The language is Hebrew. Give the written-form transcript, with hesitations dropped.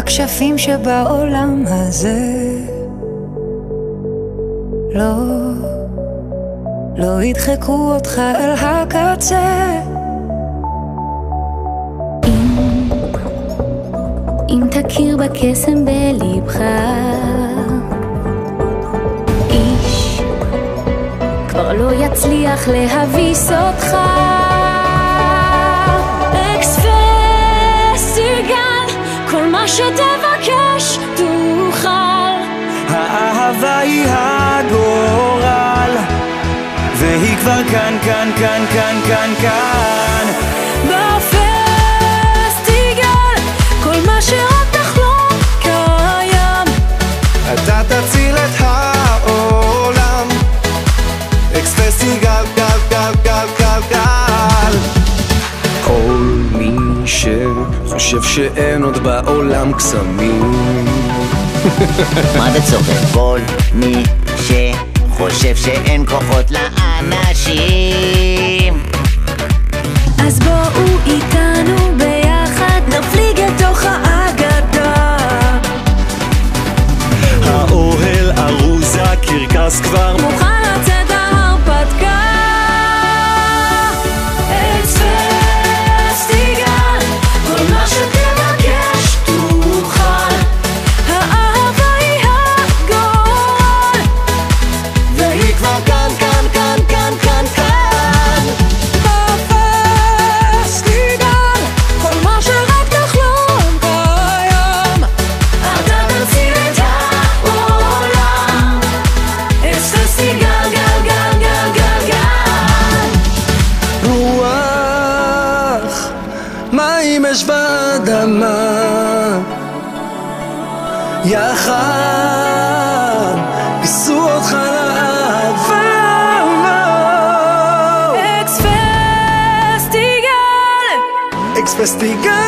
הכשפים שבעולם הזה לא ידחקו אותך אל הקצה. אם תכיר בקסם בלבך, איש כבר לא יצליח להביס אותך. כל מה שתבקש תוכל. האהבה היא הגורל, והיא כבר כאן, כאן, כאן, כאן, כאן, כאן. בפסטיגל כל מה שרק תחלום קיים. אתה תציל את העולם. אקס-פסטיגל, גל, גל, גל, גל, גל. כל מי שחושב שאין עוד בעולם קסמים. מה אתה צוחק? כל מי שחושב שאין כוחות לאנשים, אז בואו איתנו ביחד נפליג את תוך האגדה. האוהל ארוז, הקרקס כבר מוכן לצאת להרפתקה. מים אש ואדמה יחד פיסו אותך לאהבה. אקס-פסטיגל, אקס-פסטיגל.